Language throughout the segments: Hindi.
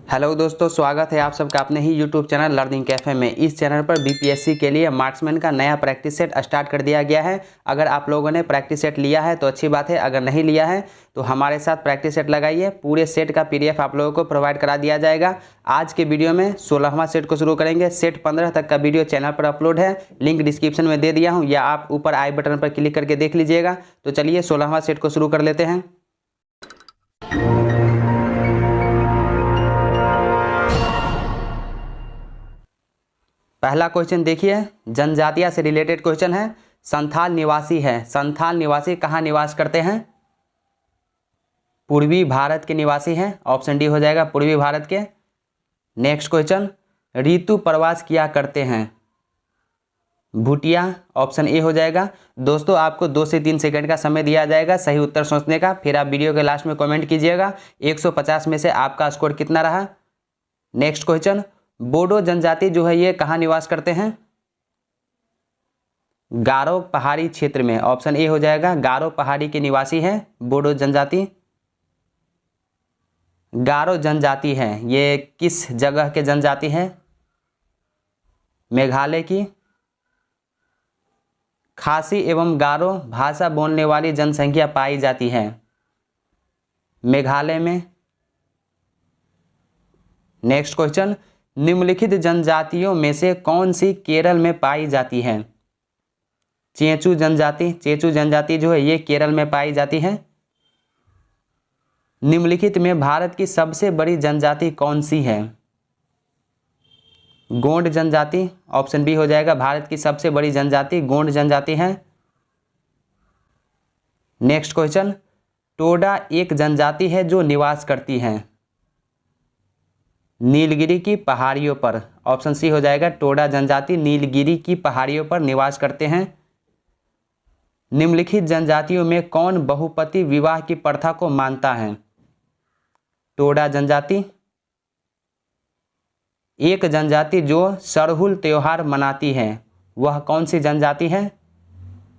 हेलो दोस्तों, स्वागत है आप सबका अपने ही यूट्यूब चैनल लर्निंग कैफ़े में। इस चैनल पर बीपीएससी के लिए मार्क्समैन का नया प्रैक्टिस सेट स्टार्ट कर दिया गया है। अगर आप लोगों ने प्रैक्टिस सेट लिया है तो अच्छी बात है, अगर नहीं लिया है तो हमारे साथ प्रैक्टिस सेट लगाइए। पूरे सेट का पीडीएफ आप लोगों को प्रोवाइड करा दिया जाएगा। आज के वीडियो में 16वां सेट को शुरू करेंगे। सेट 15 तक का वीडियो चैनल पर अपलोड है, लिंक डिस्क्रिप्शन में दे दिया हूँ, या आप ऊपर आई बटन पर क्लिक करके देख लीजिएगा। तो चलिए 16वां सेट को शुरू कर लेते हैं। पहला क्वेश्चन देखिए, जनजातिया से रिलेटेड क्वेश्चन है। संथाल निवासी है। संथाल निवासी कहाँ निवास करते हैं? पूर्वी भारत के निवासी हैं। ऑप्शन डी हो जाएगा, पूर्वी भारत के। नेक्स्ट क्वेश्चन, ऋतु प्रवास किया करते हैं। भूटिया, ऑप्शन ए हो जाएगा। दोस्तों आपको 2 से 3 सेकंड का समय दिया जाएगा सही उत्तर सोचने का, फिर आप वीडियो के लास्ट में कमेंट कीजिएगा 150 में से आपका स्कोर कितना रहा। नेक्स्ट क्वेश्चन, बोडो जनजाति जो है ये कहाँ निवास करते हैं? गारो पहाड़ी क्षेत्र में। ऑप्शन ए हो जाएगा, गारो पहाड़ी के निवासी हैं बोडो जनजाति। गारो जनजाति है, ये किस जगह के जनजाति हैं? मेघालय की। खासी एवं गारो भाषा बोलने वाली जनसंख्या पाई जाती है मेघालय में। नेक्स्ट क्वेश्चन, निम्नलिखित जनजातियों में से कौन सी केरल में पाई जाती है? चेंचू जनजाति। चेंचू जनजाति जो है ये केरल में पाई जाती है। निम्नलिखित में भारत की सबसे बड़ी जनजाति कौन सी है? गोंड जनजाति। ऑप्शन बी हो जाएगा, भारत की सबसे बड़ी जनजाति गोंड जनजाति है। नेक्स्ट क्वेश्चन, टोडा एक जनजाति है जो निवास करती है नीलगिरी की पहाड़ियों पर। ऑप्शन सी हो जाएगा, टोडा जनजाति नीलगिरी की पहाड़ियों पर निवास करते हैं। निम्नलिखित जनजातियों में कौन बहुपति विवाह की प्रथा को मानता है? टोडा जनजाति। एक जनजाति जो सरहुल त्योहार मनाती है वह कौन सी जनजाति है?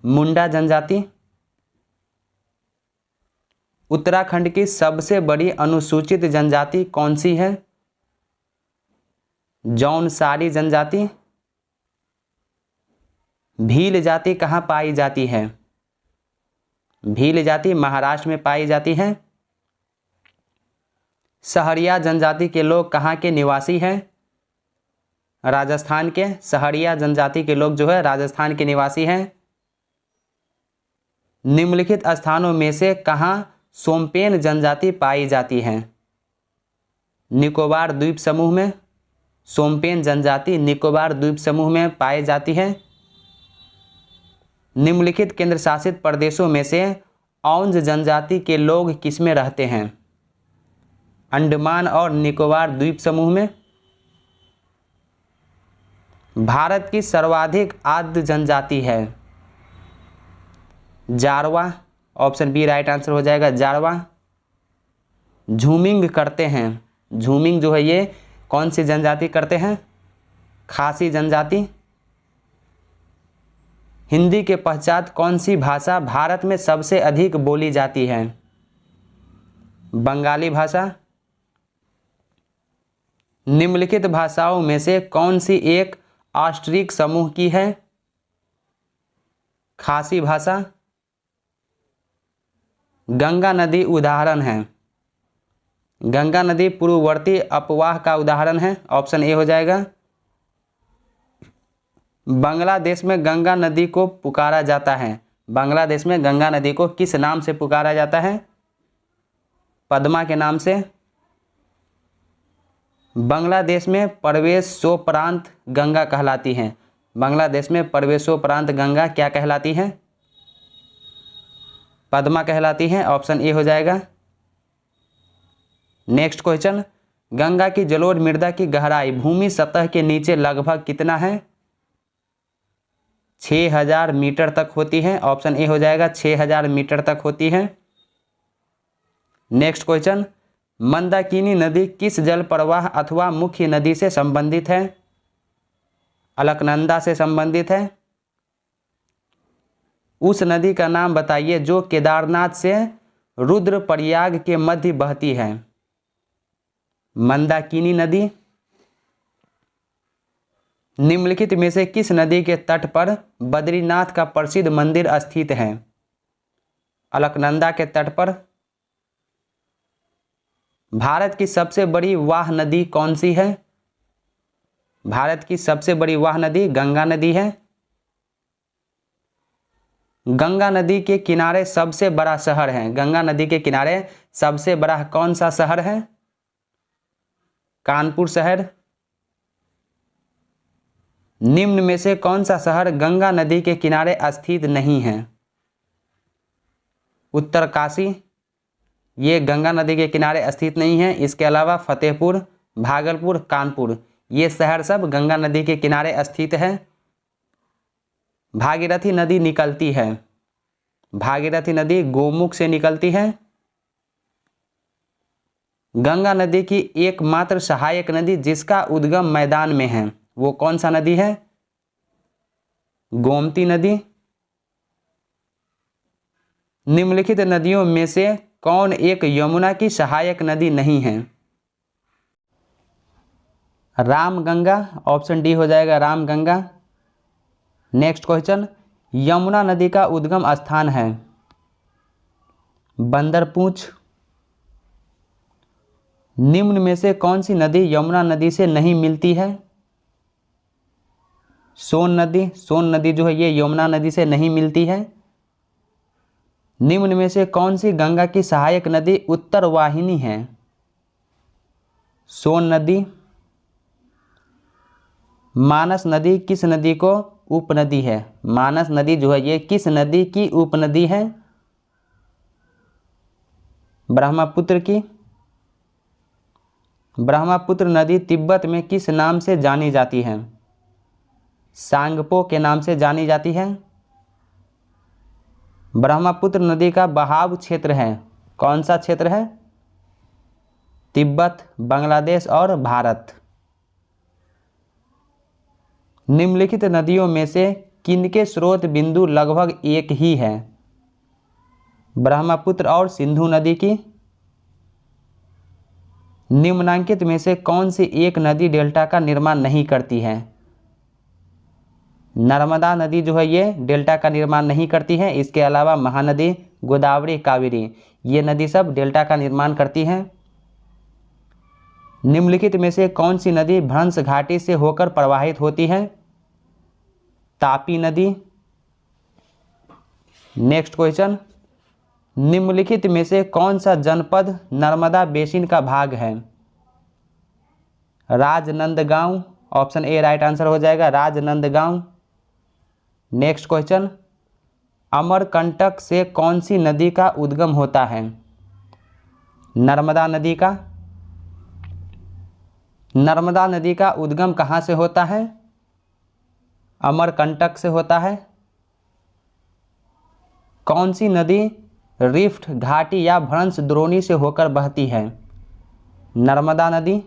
मुंडा जनजाति। उत्तराखंड की सबसे बड़ी अनुसूचित जनजाति कौन सी है? जौनसारी जनजाति। भील जाति कहाँ पाई जाती है? भील जाति महाराष्ट्र में पाई जाती है। सहरिया जनजाति के लोग कहाँ के निवासी हैं? राजस्थान के। सहरिया जनजाति के लोग जो है राजस्थान के निवासी हैं। निम्नलिखित स्थानों में से कहाँ सोमपेन जनजाति पाई जाती है? निकोबार द्वीप समूह में। सोमपेन जनजाति निकोबार द्वीप समूह में पाई जाती है। निम्नलिखित केंद्र शासित प्रदेशों में से औंज जनजाति के लोग किसमें रहते हैं? अंडमान और निकोबार द्वीप समूह में। भारत की सर्वाधिक आद्य जनजाति है Jarawa. Option B right answer हो जाएगा, जारवा। झूमिंग करते हैं। झूमिंग जो है ये कौन सी जनजाति करते हैं? खासी जनजाति। हिंदी के पश्चात कौन सी भाषा भारत में सबसे अधिक बोली जाती है? बंगाली भाषा। निम्नलिखित भाषाओं में से कौन सी एक ऑस्ट्रिक समूह की है? खासी भाषा। गंगा नदी उदाहरण है। गंगा नदी पूर्ववर्ती अपवाह का उदाहरण है। ऑप्शन ए हो जाएगा। बांग्लादेश में गंगा नदी को पुकारा जाता है। बांग्लादेश में गंगा नदी को किस नाम से पुकारा जाता है? पद्मा के नाम से। बांग्लादेश में प्रवेशोपरांत गंगा कहलाती है। बांग्लादेश में प्रवेशोपरांत गंगा क्या कहलाती है? पद्मा कहलाती है। ऑप्शन ए हो जाएगा। नेक्स्ट क्वेश्चन, गंगा की जलोढ़ मृदा की गहराई भूमि सतह के नीचे लगभग कितना है? 6000 मीटर तक होती है। ऑप्शन ए हो जाएगा, 6000 मीटर तक होती है। नेक्स्ट क्वेश्चन, मंदाकिनी नदी किस जल प्रवाह अथवा मुख्य नदी से संबंधित है? अलकनंदा से संबंधित है। उस नदी का नाम बताइए जो केदारनाथ से रुद्रप्रयाग के मध्य बहती है। मंदाकिनी नदी। निम्नलिखित में से किस नदी के तट पर बद्रीनाथ का प्रसिद्ध मंदिर स्थित है? अलकनंदा के तट पर। भारत की सबसे बड़ी वाह नदी कौन सी है? भारत की सबसे बड़ी वाह नदी गंगा नदी है। गंगा नदी के किनारे सबसे बड़ा शहर है, गंगा नदी के किनारे सबसे बड़ा कौन सा शहर है? कानपुर शहर। निम्न में से कौन सा शहर गंगा नदी के किनारे स्थित नहीं है? उत्तरकाशी, ये गंगा नदी के किनारे स्थित नहीं है। इसके अलावा फतेहपुर, भागलपुर, कानपुर, ये शहर सब गंगा नदी के किनारे स्थित है। भागीरथी नदी निकलती है, भागीरथी नदी गोमुख से निकलती है। गंगा नदी की एकमात्र सहायक नदी जिसका उद्गम मैदान में है, वो कौन सा नदी है? गोमती नदी। निम्नलिखित नदियों में से कौन एक यमुना की सहायक नदी नहीं है? रामगंगा, ऑप्शन डी हो जाएगा रामगंगा। नेक्स्ट क्वेश्चन, यमुना नदी का उद्गम स्थान है? बंदरपूंछ। निम्न में से कौन सी नदी यमुना नदी से नहीं मिलती है? सोन नदी। सोन नदी जो है ये यमुना नदी से नहीं मिलती है। निम्न में से कौन सी गंगा की सहायक नदी उत्तर वाहिनी है? सोन नदी। मानस नदी किस नदी को उपनदी है? मानस नदी जो है ये किस नदी की उपनदी है? ब्रह्मपुत्र की। ब्रह्मपुत्र नदी तिब्बत में किस नाम से जानी जाती है? सांगपो के नाम से जानी जाती है। ब्रह्मपुत्र नदी का बहाव क्षेत्र है, कौन सा क्षेत्र है? तिब्बत, बांग्लादेश और भारत। निम्नलिखित नदियों में से किनके स्रोत बिंदु लगभग एक ही है? ब्रह्मपुत्र और सिंधु नदी की। निम्नांकित में से कौन सी एक नदी डेल्टा का निर्माण नहीं करती है? नर्मदा नदी जो है ये डेल्टा का निर्माण नहीं करती है। इसके अलावा महानदी, गोदावरी, कावेरी, ये नदी सब डेल्टा का निर्माण करती हैं। निम्नलिखित में से कौन सी नदी भ्रंश घाटी से होकर प्रवाहित होती है? तापी नदी। नेक्स्ट क्वेश्चन, निम्नलिखित में से कौन सा जनपद नर्मदा बेसिन का भाग है? Rajnandgaon, option A right answer हो जाएगा, राजनंदगांव। नेक्स्ट क्वेश्चन, अमरकंटक से कौन सी नदी का उद्गम होता है? नर्मदा नदी का। नर्मदा नदी का उद्गम कहाँ से होता है? अमरकंटक से होता है। कौन सी नदी रिफ्ट घाटी या भ्रंश द्रोणी से होकर बहती है? नर्मदा नदी।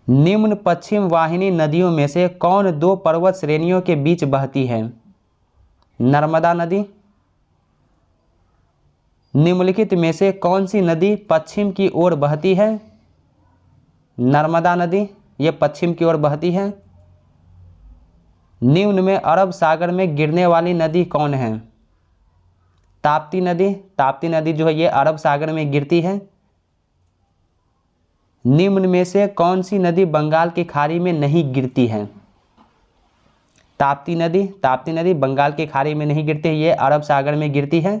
निम्न पश्चिम वाहिनी नदियों में से कौन दो पर्वत श्रेणियों के बीच बहती है? नर्मदा नदी। निम्नलिखित में से कौन सी नदी पश्चिम की ओर बहती है? नर्मदा नदी, ये पश्चिम की ओर बहती है। निम्न में अरब सागर में गिरने वाली नदी कौन है? ताप्ती नदी। ताप्ती नदी जो है ये अरब सागर में गिरती है। निम्न में से कौन सी नदी बंगाल की खाड़ी में नहीं गिरती है? ताप्ती नदी। ताप्ती नदी बंगाल की खाड़ी में नहीं गिरती है, ये अरब सागर में गिरती है।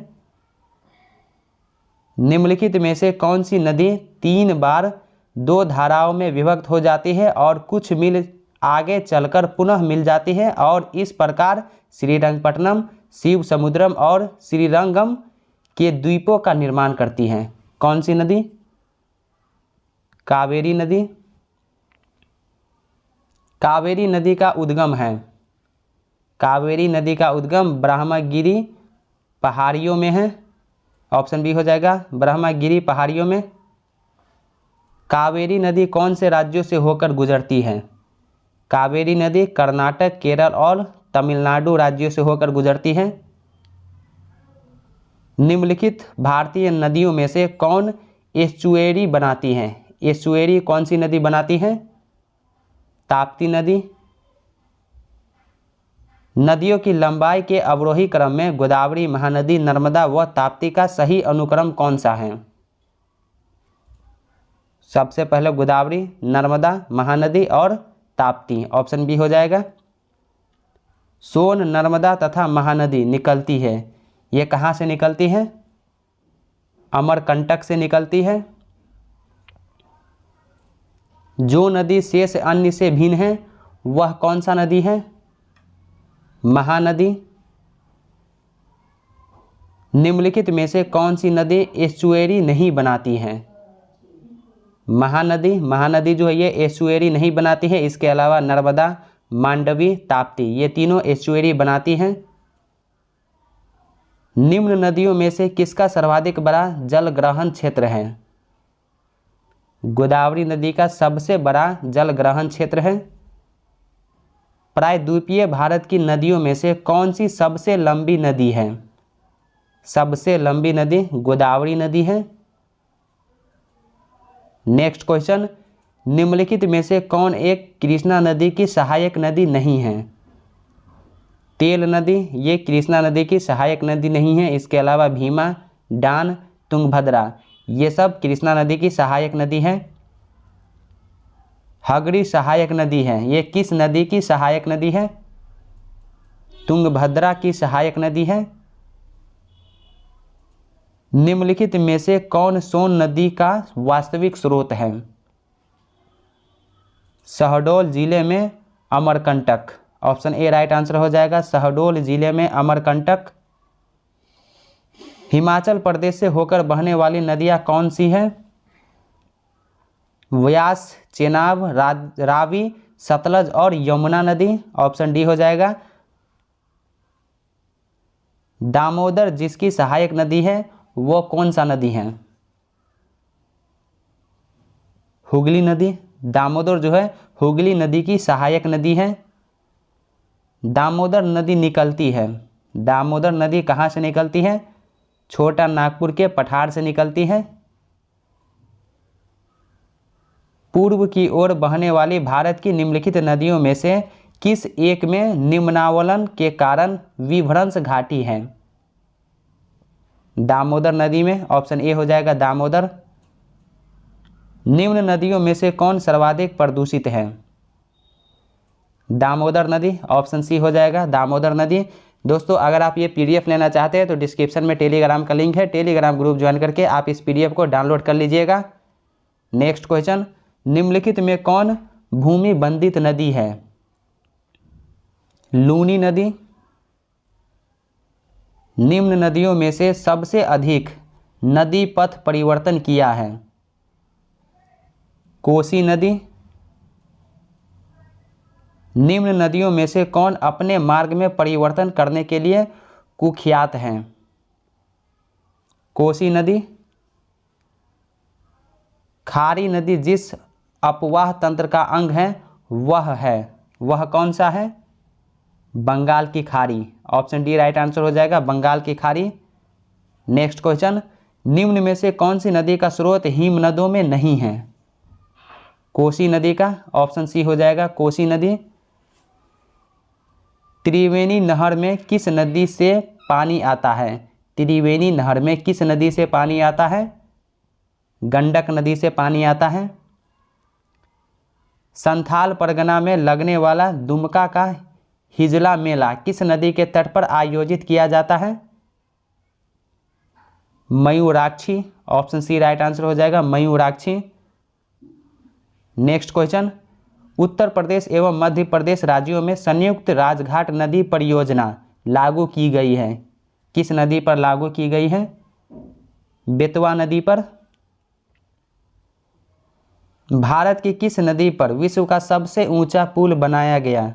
निम्नलिखित में से कौन सी नदी 3 बार 2 धाराओं में विभक्त हो जाती है और कुछ मील आगे चलकर पुनः मिल जाती है और इस प्रकार श्रीरंगपट्टनम, शिव समुद्रम और श्रीरंगम के द्वीपों का निर्माण करती हैं? कौन सी नदी? कावेरी नदी। कावेरी नदी का उद्गम है, कावेरी नदी का उद्गम ब्रह्मगिरी पहाड़ियों में है। ऑप्शन बी हो जाएगा, ब्रह्मगिरी पहाड़ियों में। कावेरी नदी कौन से राज्यों से होकर गुजरती है? कावेरी नदी कर्नाटक, केरल और तमिलनाडु राज्यों से होकर गुजरती है। निम्नलिखित भारतीय नदियों में से कौन एस्चुएरी बनाती हैं? एस्चुएरी कौन सी नदी बनाती है? ताप्ती नदी। नदियों की लंबाई के अवरोही क्रम में गोदावरी, महानदी, नर्मदा व ताप्ती का सही अनुक्रम कौन सा है? सबसे पहले गोदावरी, नर्मदा, महानदी और ताप्ती। ऑप्शन बी हो जाएगा। सोन, नर्मदा तथा महानदी निकलती है, ये कहाँ से निकलती है? अमरकंटक से निकलती है। जो नदी शेष अन्य से भिन्न है वह कौन सा नदी है? महानदी। निम्नलिखित में से कौन सी नदी एस्चुएरी नहीं बनाती है? महानदी। महानदी जो है ये एस्चुएरी नहीं बनाती है। इसके अलावा नर्मदा, मांडवी, ताप्ती ये तीनों एस्चुएरी बनाती हैं। निम्न नदियों में से किसका सर्वाधिक बड़ा जल ग्रहण क्षेत्र है? गोदावरी नदी का सबसे बड़ा जल ग्रहण क्षेत्र है। प्रायद्वीपीय भारत की नदियों में से कौन सी सबसे लंबी नदी है? सबसे लंबी नदी गोदावरी नदी है। नेक्स्ट क्वेश्चन, निम्नलिखित में से कौन एक कृष्णा नदी की सहायक नदी नहीं है? तेल नदी ये कृष्णा नदी की सहायक नदी नहीं है। इसके अलावा भीमा, डान, तुंगभद्रा ये सब कृष्णा नदी की सहायक नदी है। हगरी सहायक नदी है, ये किस नदी की सहायक नदी है? तुंगभद्रा की सहायक नदी है। निम्नलिखित में से कौन सोन नदी का वास्तविक स्रोत है? शहडोल जिले में Amarkantak. Option A right answer हो जाएगा। शहडोल जिले में अमरकंटक। हिमाचल प्रदेश से होकर बहने वाली नदियां कौन सी हैं? व्यास, चेनाब, रावी, सतलज और यमुना नदी। ऑप्शन डी हो जाएगा। दामोदर जिसकी सहायक नदी है वो कौन सा नदी है? हुगली नदी। दामोदर जो है हुगली नदी की सहायक नदी है। दामोदर नदी निकलती है, दामोदर नदी कहाँ से निकलती है? छोटा नागपुर के पठार से निकलती है। पूर्व की ओर बहने वाली भारत की निम्नलिखित नदियों में से किस एक में निम्नावलन के कारण विभ्रंश घाटी है? दामोदर नदी में। ऑप्शन ए हो जाएगा दामोदर। निम्न नदियों में से कौन सर्वाधिक प्रदूषित है? दामोदर नदी। ऑप्शन सी हो जाएगा दामोदर नदी। दोस्तों अगर आप ये पीडीएफ लेना चाहते हैं तो डिस्क्रिप्शन में टेलीग्राम का लिंक है, टेलीग्राम ग्रुप ज्वाइन करके आप इस पीडीएफ को डाउनलोड कर लीजिएगा। नेक्स्ट क्वेश्चन, निम्नलिखित में कौन भूमि बंधित नदी है? लूनी नदी। निम्न नदियों में से सबसे अधिक नदी पथ परिवर्तन किया है? कोसी नदी। निम्न नदियों में से कौन अपने मार्ग में परिवर्तन करने के लिए कुख्यात हैं? कोसी नदी। खारी नदी जिस अपवाह तंत्र का अंग है वह कौन सा है? बंगाल की खाड़ी। ऑप्शन डी राइट आंसर हो जाएगा बंगाल की खाड़ी। नेक्स्ट क्वेश्चन, निम्न में से कौन सी नदी का स्रोत हिमनदों में नहीं है? कोसी नदी का। ऑप्शन सी हो जाएगा कोसी नदी। त्रिवेणी नहर में किस नदी से पानी आता है? त्रिवेणी नहर में किस नदी से पानी आता है? गंडक नदी से पानी आता है। संथाल परगना में लगने वाला दुमका का हिजला मेला किस नदी के तट पर आयोजित किया जाता है? Mayurakshi. Option C right answer हो जाएगा मयूराक्षी। नेक्स्ट क्वेश्चन, उत्तर प्रदेश एवं मध्य प्रदेश राज्यों में संयुक्त राजघाट नदी परियोजना लागू की गई है? किस नदी पर लागू की गई है? बेतवा नदी पर। भारत की किस नदी पर विश्व का सबसे ऊंचा पुल बनाया गया?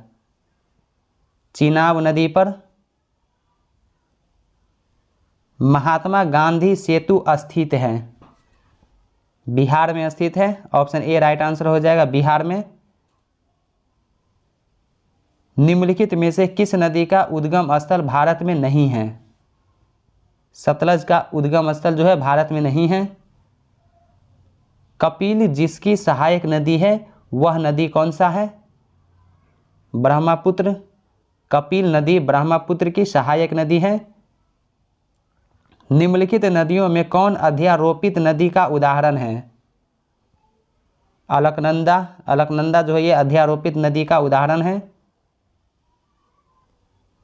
चिनाब नदी पर। महात्मा गांधी सेतु स्थित है? बिहार में स्थित है। ऑप्शन ए राइट आंसर हो जाएगा बिहार में। निम्नलिखित में से किस नदी का उद्गम स्थल भारत में नहीं है? सतलज का उद्गम स्थल जो है भारत में नहीं है। कपिल जिसकी सहायक नदी है वह नदी कौन सा है? ब्रह्मपुत्र। कपिल नदी ब्रह्मपुत्र की सहायक नदी है। निम्नलिखित नदियों में कौन अध्यारोपित नदी का उदाहरण है? अलकनंदा। अलकनंदा जो है ये अध्यारोपित नदी का उदाहरण है।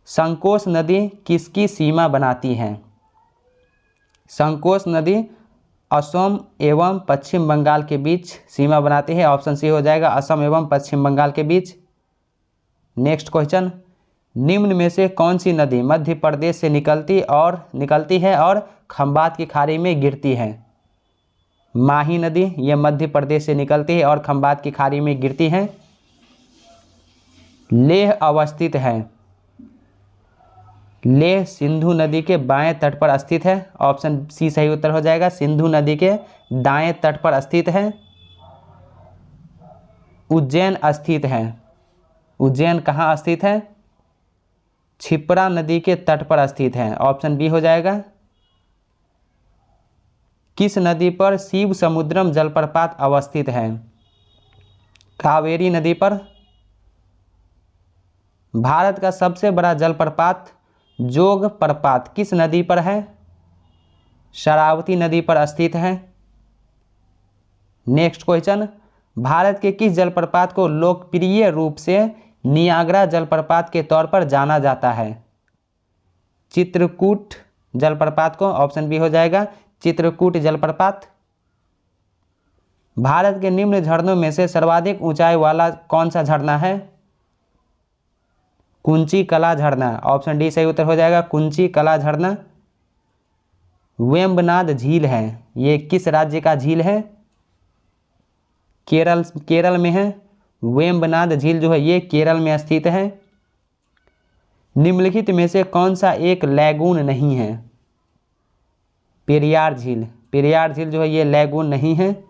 संकोश नदी किसकी सीमा बनाती है? संकोश नदी असम एवं पश्चिम बंगाल के बीच सीमा बनाती है। ऑप्शन सी हो जाएगा, असम एवं पश्चिम बंगाल के बीच। नेक्स्ट क्वेश्चन, निम्न में से कौन सी नदी मध्य प्रदेश से निकलती है और खंबात की खाड़ी में गिरती है? माही नदी, ये मध्य प्रदेश से निकलती है और खंबात की खाड़ी में गिरती है। लेह अवस्थित है। लेह सिंधु नदी के बाएं तट पर स्थित है। ऑप्शन सी सही उत्तर हो जाएगा, सिंधु नदी के दाएं तट पर स्थित है। उज्जैन स्थित है। उज्जैन कहाँ स्थित है? क्षिप्रा नदी के तट पर स्थित है। ऑप्शन बी हो जाएगा। किस नदी पर शिव समुद्रम जलप्रपात अवस्थित है? कावेरी नदी पर। भारत का सबसे बड़ा जलप्रपात जोग प्रपात किस नदी पर है? शरावती नदी पर स्थित है। नेक्स्ट क्वेश्चन, भारत के किस जलप्रपात को लोकप्रिय रूप से नियाग्रा जलप्रपात के तौर पर जाना जाता है? चित्रकूट जलप्रपात को। ऑप्शन बी हो जाएगा, चित्रकूट जलप्रपात। भारत के निम्न झरनों में से सर्वाधिक ऊंचाई वाला कौन सा झरना है? कुंची कला झरना। ऑप्शन डी सही उत्तर हो जाएगा, कुंची कला झरना। वेम्बनाद झील है, ये किस राज्य का झील है? केरल में है। वेम्बनाद झील जो है ये केरल में स्थित है। निम्नलिखित में से कौन सा एक लैगून नहीं है? पेरियार झील। पेरियार झील जो है ये लैगून नहीं है।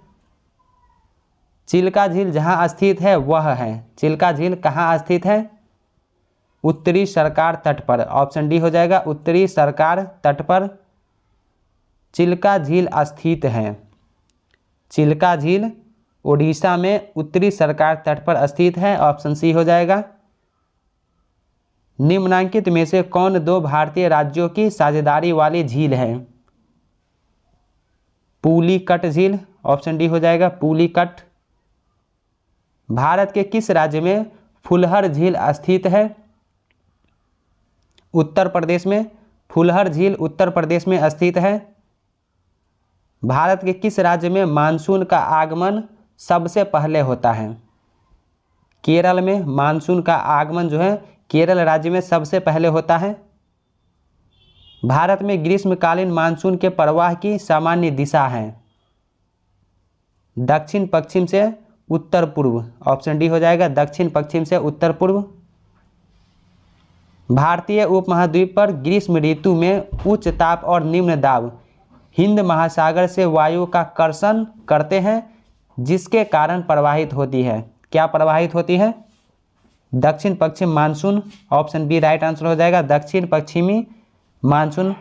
चिल्का झील जहाँ स्थित है वह है। चिल्का झील कहाँ स्थित है? उत्तरी सरकार तट पर। ऑप्शन डी हो जाएगा, उत्तरी सरकार तट पर चिल्का झील स्थित है। चिल्का झील ओडिशा में उत्तरी सरकार तट पर स्थित है। ऑप्शन सी हो जाएगा। निम्नलिखित में से कौन दो भारतीय राज्यों की साझेदारी वाली झील है? पुलिकट झील। ऑप्शन डी हो जाएगा, पुलिकट। भारत के किस राज्य में फुलहर झील स्थित है? उत्तर प्रदेश में। फुलहर झील उत्तर प्रदेश में स्थित है। भारत के किस राज्य में मानसून का आगमन सबसे पहले होता है? केरल में। मानसून का आगमन जो है केरल राज्य में सबसे पहले होता है। भारत में ग्रीष्मकालीन मानसून के प्रवाह की सामान्य दिशा है दक्षिण पश्चिम से उत्तर पूर्व। ऑप्शन डी हो जाएगा, दक्षिण पश्चिम से उत्तर पूर्व। भारतीय उपमहाद्वीप पर ग्रीष्म ऋतु में उच्च ताप और निम्न दाब हिंद महासागर से वायु का कर्षण करते हैं, जिसके कारण प्रवाहित होती है। क्या प्रवाहित होती है? दक्षिण पश्चिम monsoon. Option B right answer हो जाएगा, दक्षिण पश्चिमी मानसून।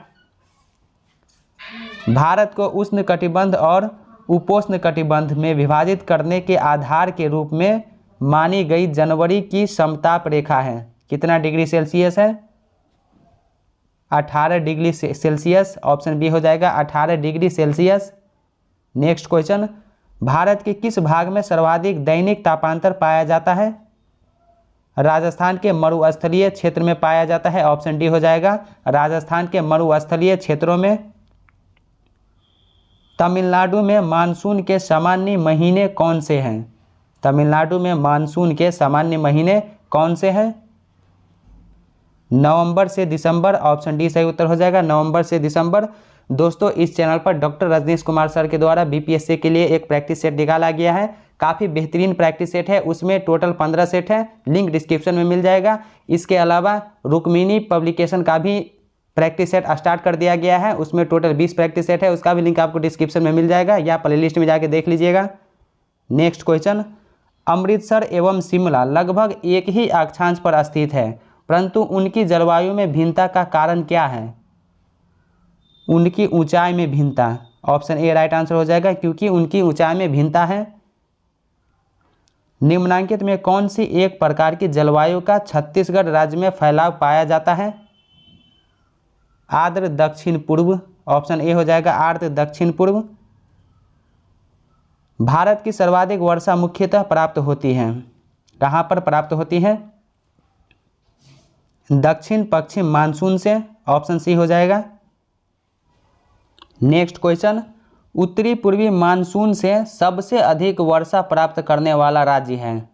भारत को उष्ण कटिबंध और उपोष्ण कटिबंध में विभाजित करने के आधार के रूप में मानी गई जनवरी की समताप रेखा है। कितना डिग्री सेल्सियस है? 18 डिग्री सेल्सियस। ऑप्शन बी हो जाएगा, 18 degree Celsius. Next question, Bharat के किस भाग में सर्वाधिक दैनिक तापांतर पाया जाता है? राजस्थान के मरुस्थलीय क्षेत्र में पाया जाता है। ऑप्शन डी हो जाएगा, राजस्थान के मरुस्थलीय क्षेत्रों में। तमिलनाडु में मानसून के सामान्य महीने कौन से हैं? तमिलनाडु में मानसून के सामान्य महीने कौन से हैं? नवंबर से दिसंबर। ऑप्शन डी सही उत्तर हो जाएगा, नवंबर से दिसंबर। दोस्तों, इस चैनल पर डॉक्टर रजनीश कुमार सर के द्वारा बीपीएससी के लिए एक प्रैक्टिस सेट निकाला गया है। काफ़ी बेहतरीन प्रैक्टिस सेट है, उसमें टोटल 15 सेट है। लिंक डिस्क्रिप्शन में मिल जाएगा। इसके अलावा रुक्मिणी पब्लिकेशन का भी प्रैक्टिस सेट स्टार्ट कर दिया गया है, उसमें टोटल 20 प्रैक्टिस सेट है। उसका भी लिंक आपको डिस्क्रिप्शन में मिल जाएगा या प्लेलिस्ट में जाके देख लीजिएगा। नेक्स्ट क्वेश्चन, अमृतसर एवं शिमला लगभग एक ही अक्षांश पर स्थित है, परंतु उनकी जलवायु में भिन्नता का कारण क्या है? उनकी ऊंचाई में भिन्नता। ऑप्शन ए राइट आंसर हो जाएगा, क्योंकि उनकी ऊंचाई में भिन्नता है। निम्नलिखित में कौन सी एक प्रकार की जलवायु का छत्तीसगढ़ राज्य में फैलाव पाया जाता है? आर्द्र दक्षिण पूर्व, ऑप्शन ए हो जाएगा आर्द्र दक्षिण पूर्व। भारत की सर्वाधिक वर्षा मुख्यतः प्राप्त होती है, कहाँ पर प्राप्त होती है? दक्षिण पश्चिम मानसून से, ऑप्शन सी हो जाएगा। नेक्स्ट क्वेश्चन, उत्तरी पूर्वी मानसून से सबसे अधिक वर्षा प्राप्त करने वाला राज्य है?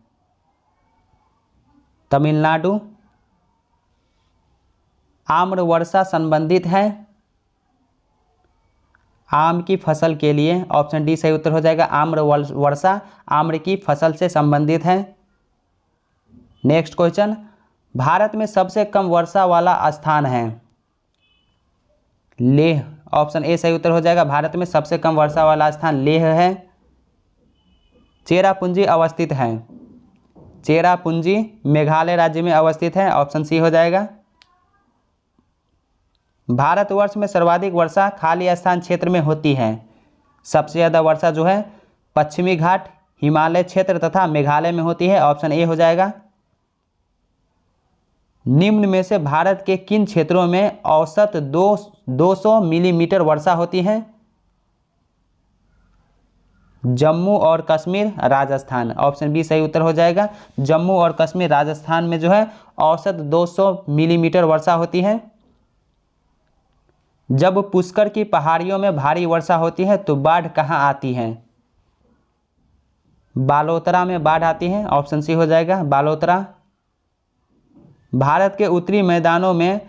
तमिलनाडु। आम्र वर्षा संबंधित है आम की फसल के लिए, ऑप्शन डी सही उत्तर हो जाएगा। आम्र वर्षा आम्र की फसल से संबंधित है। नेक्स्ट क्वेश्चन, भारत में सबसे कम वर्षा वाला स्थान है? लेह, ऑप्शन ए सही उत्तर हो जाएगा। भारत में सबसे कम वर्षा वाला स्थान लेह है। चेरापूंजी अवस्थित है? चेरापूंजी मेघालय राज्य में अवस्थित है, ऑप्शन सी हो जाएगा। भारतवर्ष में सर्वाधिक वर्षा खाली स्थान क्षेत्र में होती है? सबसे ज़्यादा वर्षा जो है पश्चिमी घाट, हिमालय क्षेत्र तथा मेघालय में होती है, ऑप्शन ए हो जाएगा। निम्न में से भारत के किन क्षेत्रों में औसत 200 मिलीमीटर वर्षा होती है? जम्मू और कश्मीर, राजस्थान, ऑप्शन बी सही उत्तर हो जाएगा। जम्मू और कश्मीर, राजस्थान में जो है औसत 200 मिलीमीटर वर्षा होती है। जब पुष्कर की पहाड़ियों में भारी वर्षा होती है तो बाढ़ कहाँ आती है? बालोतरा में बाढ़ आती है, ऑप्शन सी हो जाएगा बालोतरा। भारत के उत्तरी मैदानों में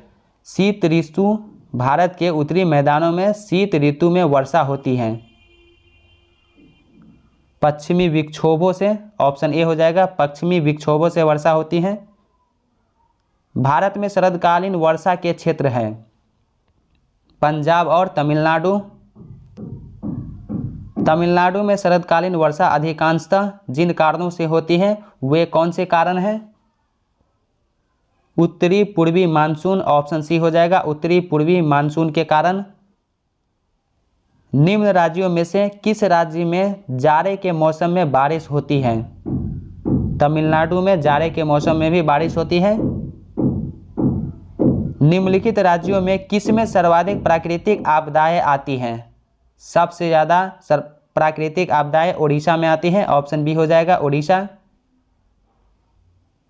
शीत ऋतु, भारत के उत्तरी मैदानों में शीत ऋतु में वर्षा होती है? पश्चिमी विक्षोभों से, ऑप्शन ए हो जाएगा। पश्चिमी विक्षोभों से वर्षा होती है। भारत में शरदकालीन वर्षा के क्षेत्र है? पंजाब और तमिलनाडु। तमिलनाडु में शरदकालीन वर्षा अधिकांशतः जिन कारणों से होती है वे कौन से कारण हैं? उत्तरी पूर्वी मानसून, ऑप्शन सी हो जाएगा। उत्तरी पूर्वी मानसून के कारण। निम्न राज्यों में से किस राज्य में जाड़े के मौसम में बारिश होती है? तमिलनाडु में जाड़े के मौसम में भी बारिश होती है। निम्नलिखित राज्यों में किस में सर्वाधिक प्राकृतिक आपदाएं आती हैं? सबसे ज़्यादा प्राकृतिक आपदाएं उड़ीसा में आती हैं, ऑप्शन बी हो जाएगा उड़ीसा।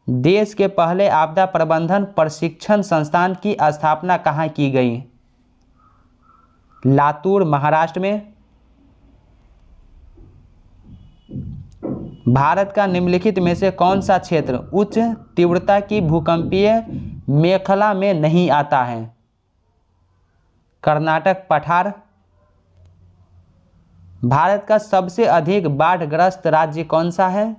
देश के पहले आपदा प्रबंधन प्रशिक्षण संस्थान की स्थापना कहाँ की गई? लातूर, महाराष्ट्र में। भारत का निम्नलिखित में से कौन सा क्षेत्र उच्च तीव्रता की भूकंपीय मेखला में नहीं आता है? कर्नाटक पठार। भारत का सबसे अधिक बाढ़ग्रस्त राज्य कौन सा है?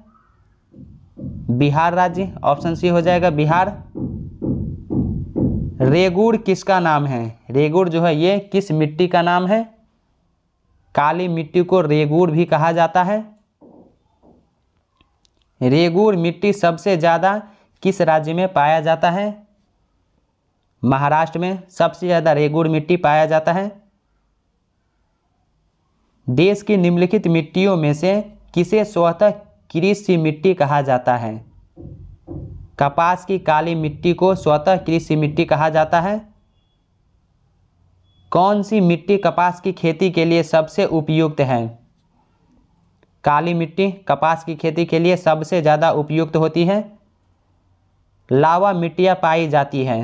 बिहार राज्य, ऑप्शन सी हो जाएगा बिहार। रेगुड़ किसका नाम है? रेगुड़ जो है ये किस मिट्टी का नाम है? काली मिट्टी को रेगुड़ भी कहा जाता है। रेगुड़ मिट्टी सबसे ज़्यादा किस राज्य में पाया जाता है? महाराष्ट्र में सबसे ज़्यादा रेगुड़ मिट्टी पाया जाता है। देश की निम्नलिखित मिट्टियों में से किसे स्वतः कृषि मिट्टी कहा जाता है? कपास की काली मिट्टी को स्वतः कृषि मिट्टी कहा जाता है। कौन सी मिट्टी कपास की खेती के लिए सबसे उपयुक्त है? काली मिट्टी कपास की खेती के लिए सबसे ज़्यादा उपयुक्त होती है। लावा मिट्टियाँ पाई जाती है?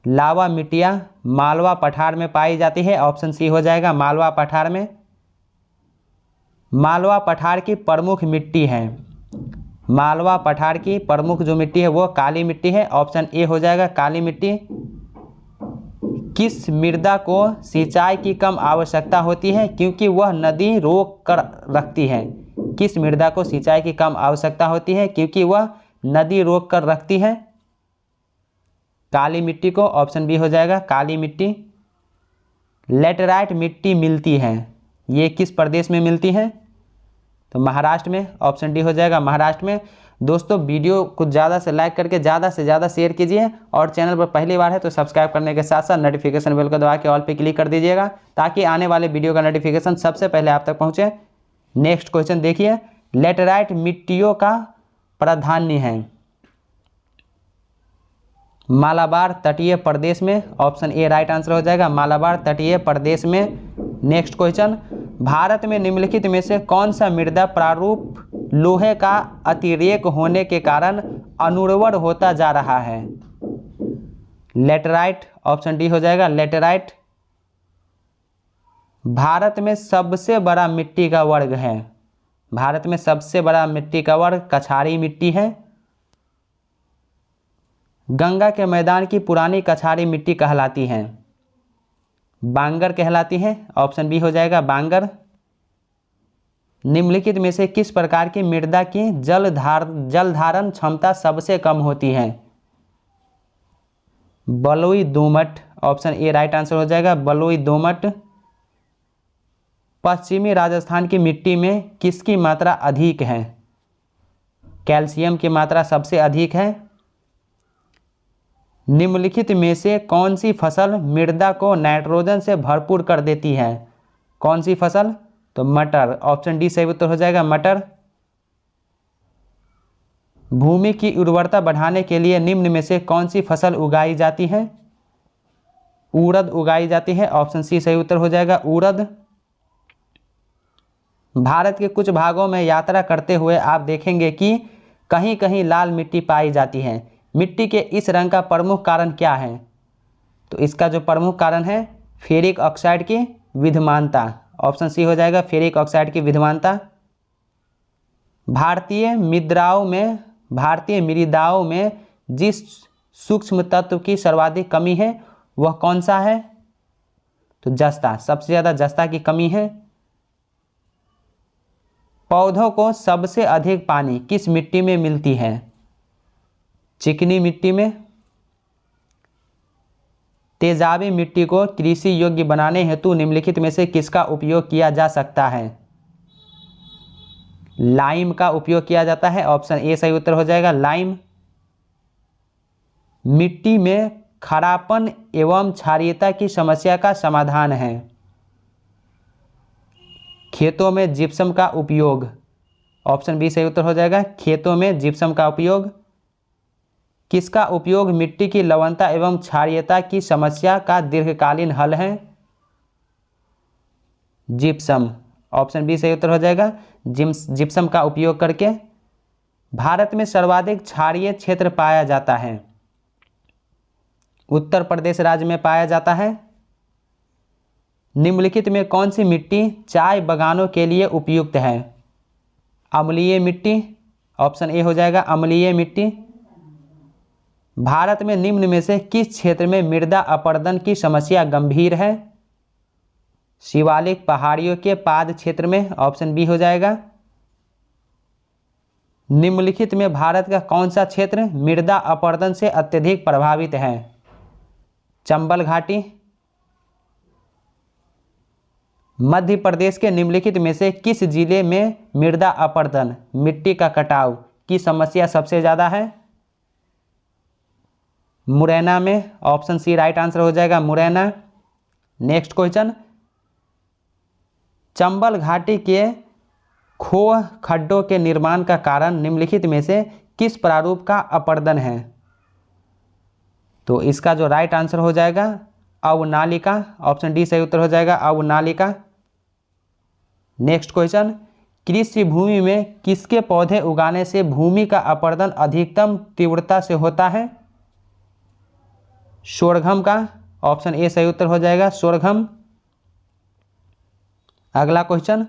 लावा मिट्टियाँ मालवा पठार में पाई जाती है, ऑप्शन सी हो जाएगा मालवा पठार में। मालवा पठार की प्रमुख मिट्टी है? मालवा पठार की प्रमुख जो मिट्टी है वो काली मिट्टी है, ऑप्शन ए हो जाएगा काली मिट्टी। किस मृदा को सिंचाई की कम आवश्यकता होती है क्योंकि वह नदी रोक कर रखती है? किस मृदा को सिंचाई की कम आवश्यकता होती है क्योंकि वह नदी रोक कर रखती है? काली मिट्टी को, ऑप्शन बी हो जाएगा काली मिट्टी। लेटराइट मिट्टी मिलती है, ये किस प्रदेश में मिलती है? तो महाराष्ट्र में, ऑप्शन डी हो जाएगा महाराष्ट्र में। दोस्तों वीडियो को ज़्यादा से लाइक करके ज़्यादा से ज़्यादा शेयर कीजिए और चैनल पर पहली बार है तो सब्सक्राइब करने के साथ साथ नोटिफिकेशन बेल को दबा के ऑल पे क्लिक कर दीजिएगा ताकि आने वाले वीडियो का नोटिफिकेशन सबसे पहले आप तक पहुँचे। नेक्स्ट क्वेश्चन देखिए, लेटेराइट मिट्टियों का प्राधान्य है मालाबार तटीय प्रदेश में, ऑप्शन ए राइट आंसर हो जाएगा, मालाबार तटीय प्रदेश में। नेक्स्ट क्वेश्चन, भारत में निम्नलिखित में से कौन सा मृदा प्रारूप लोहे का अतिरेक होने के कारण अनुर्वर होता जा रहा है? लेटेराइट, ऑप्शन डी हो जाएगा लेटेराइट। भारत में सबसे बड़ा मिट्टी का वर्ग है, भारत में सबसे बड़ा मिट्टी का वर्ग कछारी मिट्टी है। गंगा के मैदान की पुरानी कछारी मिट्टी कहलाती है, बांगर कहलाती है, ऑप्शन बी हो जाएगा बांगर। निम्नलिखित में से किस प्रकार की मृदा की जल धारण क्षमता सबसे कम होती है? बलुई दोमट, ऑप्शन ए राइट आंसर हो जाएगा बलुई दोमट। पश्चिमी राजस्थान की मिट्टी में किसकी मात्रा अधिक है? कैल्शियम की मात्रा सबसे अधिक है। निम्नलिखित में से कौन सी फसल मृदा को नाइट्रोजन से भरपूर कर देती है? कौन सी फसल? तो मटर, ऑप्शन डी सही उत्तर हो जाएगा मटर। भूमि की उर्वरता बढ़ाने के लिए निम्न में से कौन सी फसल उगाई जाती है? उड़द उगाई जाती है, ऑप्शन सी सही उत्तर हो जाएगा उड़द। भारत के कुछ भागों में यात्रा करते हुए आप देखेंगे कि कहीं कहीं लाल मिट्टी पाई जाती है। मिट्टी के इस रंग का प्रमुख कारण क्या है? तो इसका जो प्रमुख कारण है फेरिक ऑक्साइड की विद्यमानता, ऑप्शन सी हो जाएगा फेरिक ऑक्साइड की विद्यमानता। भारतीय मृदाओं में जिस सूक्ष्म तत्व की सर्वाधिक कमी है वह कौन सा है? तो जस्ता, सबसे ज़्यादा जस्ता की कमी है। पौधों को सबसे अधिक पानी किस मिट्टी में मिलती है? चिकनी मिट्टी में। तेजाबी मिट्टी को कृषि योग्य बनाने हेतु निम्नलिखित में से किसका उपयोग किया जा सकता है? लाइम का उपयोग किया जाता है, ऑप्शन ए सही उत्तर हो जाएगा लाइम। मिट्टी में खरापन एवं क्षारीयता की समस्या का समाधान है। खेतों में जिप्सम का उपयोग, ऑप्शन बी सही उत्तर हो जाएगा खेतों में जिप्सम का उपयोग। किसका उपयोग मिट्टी की लवणता एवं क्षारीयता की समस्या का दीर्घकालीन हल है? जिप्सम, ऑप्शन बी सही उत्तर हो जाएगा जिप्सम का उपयोग करके। भारत में सर्वाधिक क्षारीय क्षेत्र पाया जाता है, उत्तर प्रदेश राज्य में पाया जाता है। निम्नलिखित में कौन सी मिट्टी चाय बागानों के लिए उपयुक्त है? अम्लीय मिट्टी, ऑप्शन ए हो जाएगा अम्लीय मिट्टी। भारत में निम्न में से किस क्षेत्र में मृदा अपरदन की समस्या गंभीर है? शिवालिक पहाड़ियों के पाद क्षेत्र में, ऑप्शन बी हो जाएगा। निम्नलिखित में भारत का कौन सा क्षेत्र मृदा अपरदन से अत्यधिक प्रभावित है? चंबल घाटी। मध्य प्रदेश के निम्नलिखित में से किस जिले में मृदा अपरदन, मिट्टी का कटाव की समस्या सबसे ज़्यादा है? मुरैना में, ऑप्शन सी राइट आंसर हो जाएगा मुरैना। नेक्स्ट क्वेश्चन, चंबल घाटी के खोह खड्डों के निर्माण का कारण निम्नलिखित में से किस प्रारूप का अपरदन है? तो इसका जो राइट आंसर हो जाएगा अवनालिका, ऑप्शन डी सही उत्तर हो जाएगा अवनालिका। नेक्स्ट क्वेश्चन, कृषि भूमि में किसके पौधे उगाने से भूमि का अपरदन अधिकतम तीव्रता से होता है? सोरघम का, ऑप्शन ए सही उत्तर हो जाएगा सोरघम। अगला क्वेश्चन,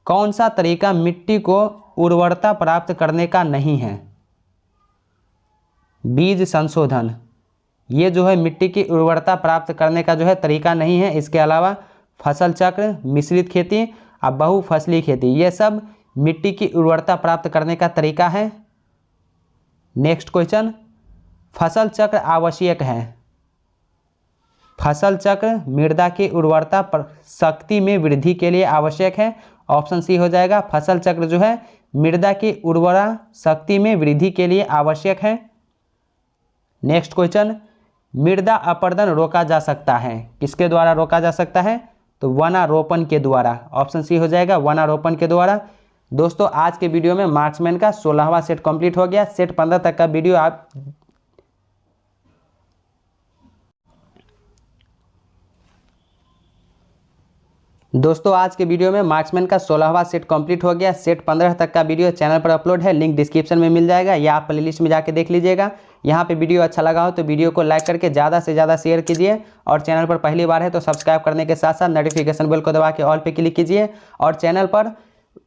कौन सा तरीका मिट्टी को उर्वरता प्राप्त करने का नहीं है? बीज संशोधन, ये जो है मिट्टी की उर्वरता प्राप्त करने का जो है तरीका नहीं है। इसके अलावा फसल चक्र, मिश्रित खेती और बहुफसली खेती, ये सब मिट्टी की उर्वरता प्राप्त करने का तरीका है। नेक्स्ट क्वेश्चन, फसल चक्र आवश्यक है। फसल चक्र मृदा की उर्वरता शक्ति में वृद्धि के लिए आवश्यक है ऑप्शन सी हो जाएगा फसल चक्र जो है मृदा की उर्वरा शक्ति में वृद्धि के लिए आवश्यक है। नेक्स्ट क्वेश्चन, मृदा अपरदन रोका जा सकता है, किसके द्वारा रोका जा सकता है? तो वनारोपण के द्वारा। ऑप्शन सी हो जाएगा वनारोपण के द्वारा। दोस्तों आज के वीडियो में मार्क्समैन का 16वां सेट कंप्लीट हो गया। सेट 15 तक का वीडियो आप दोस्तों आज के वीडियो में मार्क्समैन का 16वां सेट कंप्लीट हो गया। सेट 15 तक का वीडियो चैनल पर अपलोड है, लिंक डिस्क्रिप्शन में मिल जाएगा या आप प्लेलिस्ट में जाके देख लीजिएगा। यहाँ पे वीडियो अच्छा लगा हो तो वीडियो को लाइक करके ज़्यादा से ज़्यादा शेयर कीजिए और चैनल पर पहली बार है तो सब्सक्राइब करने के साथ साथ नोटिफिकेशन बेल को दबा के ऑल पे क्लिक कीजिए। और चैनल पर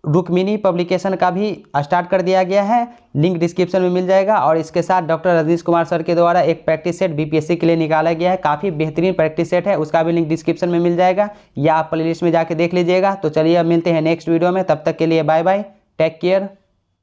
रुक्मिणी पब्लिकेशन का भी स्टार्ट कर दिया गया है, लिंक डिस्क्रिप्शन में मिल जाएगा। और इसके साथ डॉक्टर रजनीश कुमार सर के द्वारा एक प्रैक्टिस सेट बीपीएससी के लिए निकाला गया है, काफ़ी बेहतरीन प्रैक्टिस सेट है, उसका भी लिंक डिस्क्रिप्शन में मिल जाएगा या आप प्लेलिस्ट में जाके देख लीजिएगा। तो चलिए अब मिलते हैं नेक्स्ट वीडियो में, तब तक के लिए बाय बाय, टेक केयर।